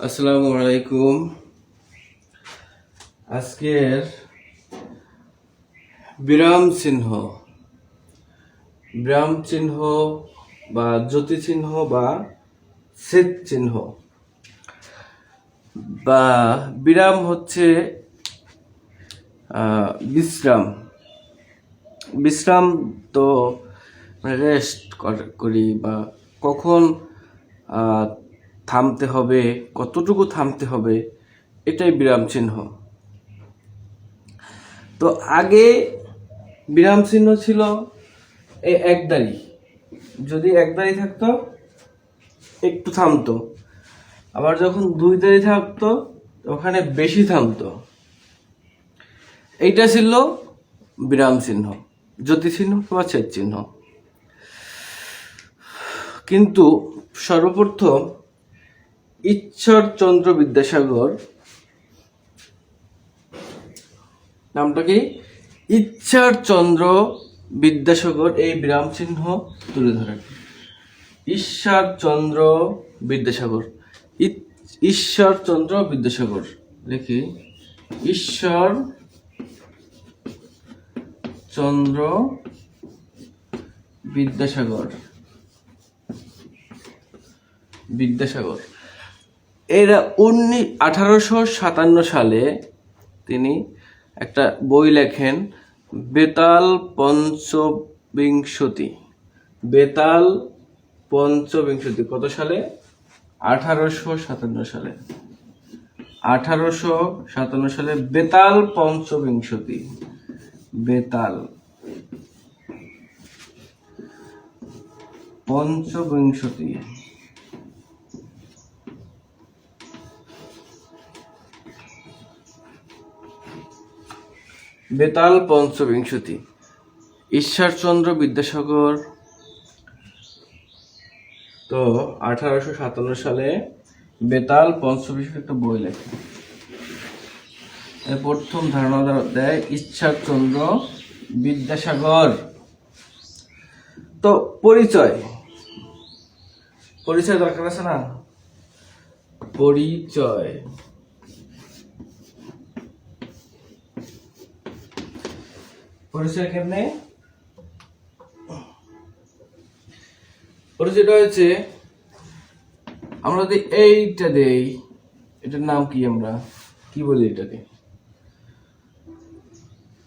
আসসালামু আলাইকুম। আজকের বিরাম চিহ্ন বা জ্যোতি চিহ্ন বা ছেদ চিহ্ন বা বিরাম হচ্ছে বিশ্রাম। বিশ্রাম তো রেস্ট করি বা কখন থামতে হবে, কতটুকু থামতে হবে, এটাই বিরাম চিহ্ন। তো আগে বিরাম চিহ্ন ছিল এই একদারি। যদি একদারি থাকতো একটু থামতো, আবার যখন দুই দাড়ি থাকতো ওখানে বেশি থামতো। এইটা ছিল বিরাম চিহ্ন, জ্যোতি চিহ্ন বা ছেদ চিহ্ন। কিন্তু সর্বপ্রথম ঈশ্বরচন্দ্র বিদ্যাসাগর, নামটা কি, ঈশ্বরচন্দ্র বিদ্যাসাগর এই বিরাম চিহ্ন তুলে ধরেন। ঈশ্বরচন্দ্র বিদ্যাসাগর, ঈশ্বরচন্দ্র বিদ্যাসাগর লিখি, ঈশ্বর চন্দ্র বিদ্যাসাগর এরা 1857 সালে তিনি একটা বই লেখেন, বেতাল পঞ্চবিংশতি। কত সালে? 1857 সালে। 1857 সালে বেতাল পঞ্চবিংশতি। বেতাল পঞ্চবিংশতি বেতাল পঞ্চবিংশতি। ঈশ্বরচন্দ্র বিদ্যাসাগর তো 1857 সালে বেতাল পঞ্চবিংশতি একটা বই লেখে। প্রথম ধারণা দেয় ঈশ্বরচন্দ্র বিদ্যাসাগর। তো পরিচয় দরকার আছে না? পরিচয় কেমনে? পরিচয়টা হচ্ছে, আমরা যদি এইটা দেই, এটার নাম কি, আমরা কি বলি এটাকে?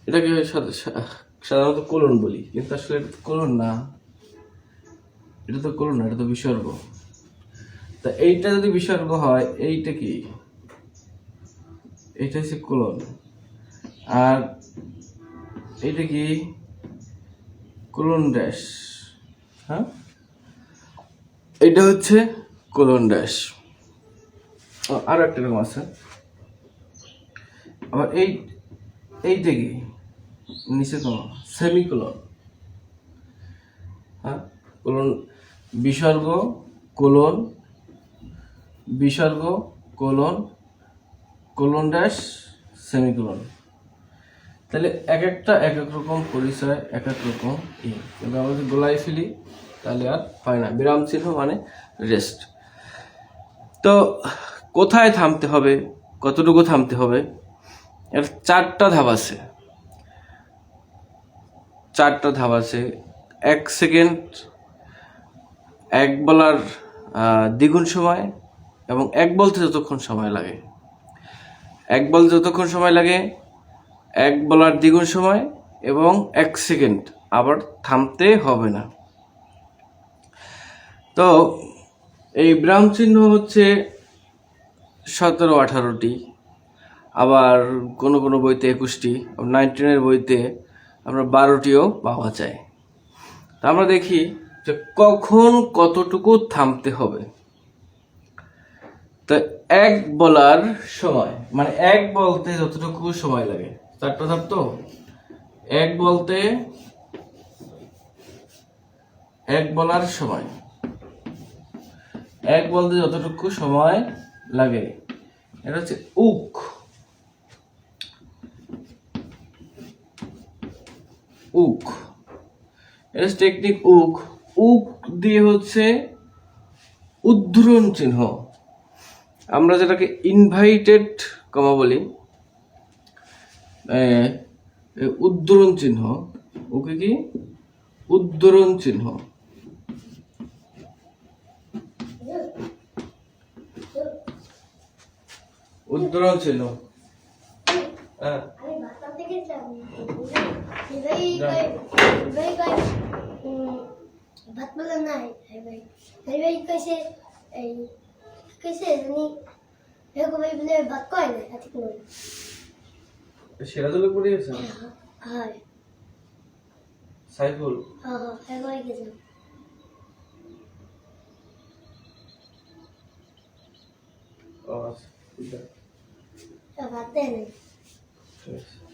এটাকে সাধারণত কোলন বলি, কিন্তু আসলে এটা তো কোলন না, এটা তো বিসর্গ। তা এইটা যদি বিসর্গ হয়, এইটা কি? এইটা হচ্ছে কোলন। আর এইটা কি? Colon dash. হ্যাঁ, এইটা হচ্ছে কোলন ড্যাশ। আর একটা রকম আছে। আবার এইটা কি? নিচে তো সেমিকোলন। হ্যাঁ, কোলন, বিসর্গ, কোলন, বিসর্গ, কোলন, কোলন ড্যাশ, সেমিকোলন। তাহলে এক একটা এক এক রকম পরিচয়, এক এক রকম কিন্তু আমরা যদি গোলাই ফেলি তাহলে আর হয় না। বিরাম চিহ্ন মানে রেস্ট। তো কোথায় থামতে হবে, কতটুকু থামতে হবে, এর চারটা ধাপ আছে। 1 সেকেন্ড, এক বলার দ্বিগুণ সময়, এবং এক বলতে যতক্ষণ সময় লাগে, এক বলার দ্বিগুণ সময়, এবং 1 সেকেন্ড, আবার থামতে হবে না। তো এই বিরাম চিহ্ন হচ্ছে 17-18টি, আবার কোনো কোনো বইতে 21টি, 19 বইতে আমরা 12টিও পাওয়া যায়। তা আমরা দেখি যে কখন কতটুকু থামতে হবে। তো এক বলার সময়, মানে এক বলতে যতটুকু সময় লাগে, চারটা ধাপ তো। এক বলার সময়, এক বলতে যতটুকু সময় লাগে, এটা হচ্ছে উক। এটা টেকনিক উক দিয়ে হচ্ছে উদ্ধরণ চিহ্ন, আমরা যেটাকে ইনভাইটেড কমা বলি, উদ্ধরণ চিহ্ন, ওকে কি উদ্ধরণ চিহ্ন। উদ্ধরণ চিহ্ন, হ্যাঁ ভাত বলে নাই ভাই কইছে এই কইছে জানি এরকম ভাই বলে ভাত কয় না আজকে কোন সিরাজুল পড়ে গেছে হয় সাইফুল, হ্যাঁ হ্যাঁ একবার গেছে ও আচ্ছা, ভাত দেয় নাই ঠিক আছে।